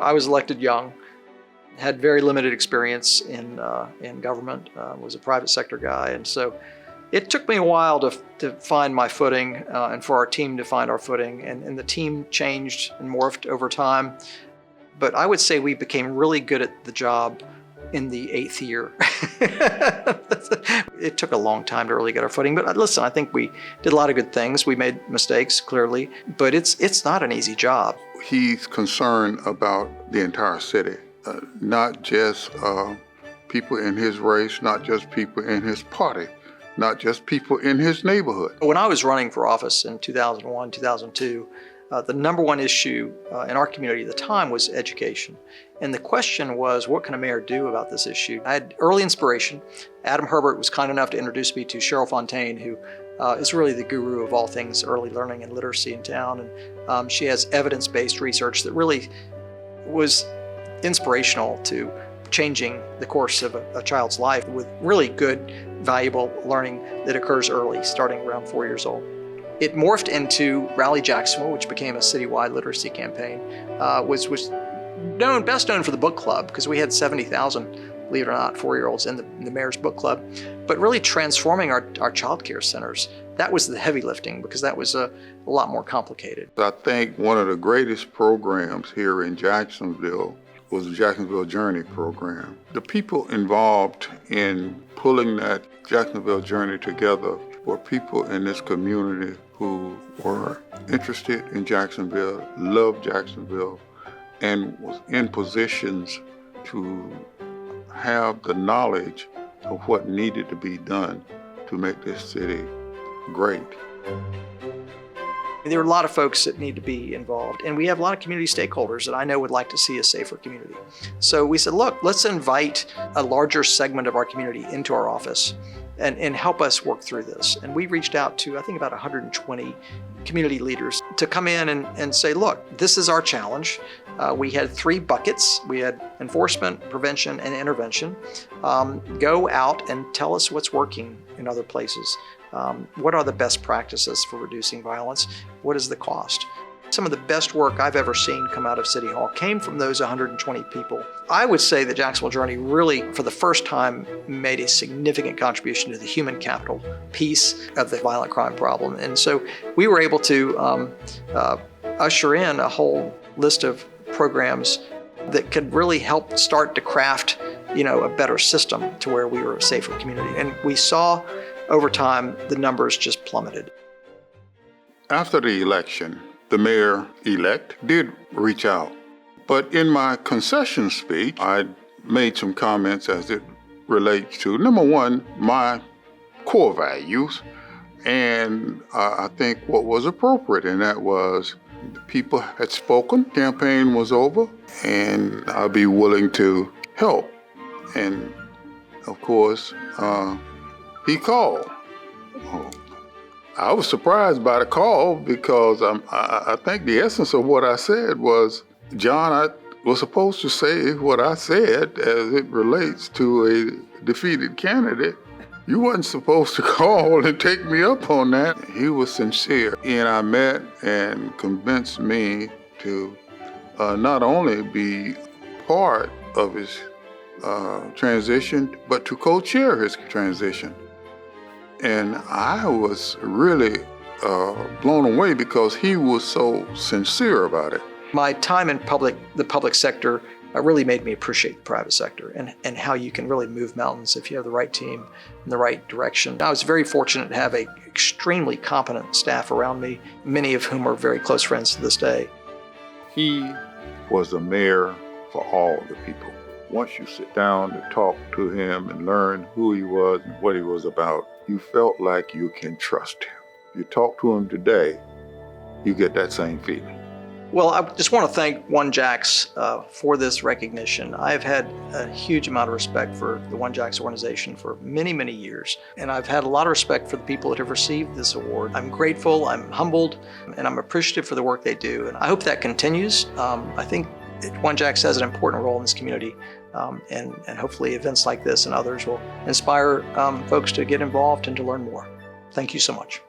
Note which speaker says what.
Speaker 1: I was elected young, had very limited experience in government, was a private sector guy, and so it took me a while to find my footing and for our team to find our footing, and the team changed and morphed over time. But I would say we became really good at the job in the 8th year. It took a long time to really get our footing, but listen, I think we did a lot of good things. We made mistakes, clearly, but it's not an easy job.
Speaker 2: He's concerned about the entire city, not just people in his race, not just people in his party, not just people in his neighborhood.
Speaker 1: When I was running for office in 2001, 2002, the number one issue in our community at the time was education. And the question was, what can a mayor do about this issue? I had early inspiration. Adam Herbert was kind enough to introduce me to Cheryl Fontaine, who is really the guru of all things early learning and literacy in town. And she has evidence-based research that really was inspirational to changing the course of a child's life with really good, valuable learning that occurs early, starting around 4 years old. It morphed into Rally Jacksonville, which became a citywide literacy campaign. Was best known for the book club, because we had 70,000, believe it or not, 4-year-olds in the mayor's book club. But really transforming our child care centers, that was the heavy lifting, because that was a lot more complicated.
Speaker 2: I think one of the greatest programs here in Jacksonville was the Jacksonville Journey program. The people involved in pulling that Jacksonville Journey together were people in this community who were interested in Jacksonville, loved Jacksonville, and was in positions to have the knowledge of what needed to be done to make this city great.
Speaker 1: There are a lot of folks that need to be involved, and we have a lot of community stakeholders that I know would like to see a safer community. So we said, look, let's invite a larger segment of our community into our office and help us work through this. And we reached out to, I think, about 120 community leaders to come in and say, look, this is our challenge. We had 3 buckets. We had enforcement, prevention, and intervention. Go out and tell us what's working in other places. What are the best practices for reducing violence? What is the cost? Some of the best work I've ever seen come out of City Hall came from those 120 people. I would say the Jacksonville Journey really, for the first time, made a significant contribution to the human capital piece of the violent crime problem. And so we were able to usher in a whole list of programs that could really help start to craft, a better system to where we were a safer community. And we saw over time, the numbers just plummeted.
Speaker 2: After the election, the mayor-elect did reach out. But in my concession speech, I made some comments as it relates to, number one, my core values, and I think what was appropriate, and that was the people had spoken, campaign was over, and I'll be willing to help. And of course, he called. I was surprised by the call because I think the essence of what I said was, John, I was supposed to say what I said as it relates to a defeated candidate. You wasn't supposed to call and take me up on that. He was sincere, and I met and convinced me to not only be part of his transition, but to co-chair his transition. And I was really blown away because he was so sincere about it.
Speaker 1: My time in the public sector really made me appreciate the private sector and how you can really move mountains if you have the right team in the right direction. I was very fortunate to have an extremely competent staff around me, many of whom are very close friends to this day.
Speaker 2: He was the mayor for all the people. Once you sit down to talk to him and learn who he was and what he was about, you felt like you can trust him. You talk to him today, you get that same feeling.
Speaker 1: Well, I just want to thank OneJax for this recognition. I've had a huge amount of respect for the OneJax organization for many, many years, and I've had a lot of respect for the people that have received this award. I'm grateful, I'm humbled, and I'm appreciative for the work they do, and I hope that continues. I think OneJax has an important role in this community, and hopefully events like this and others will inspire folks to get involved and to learn more. Thank you so much.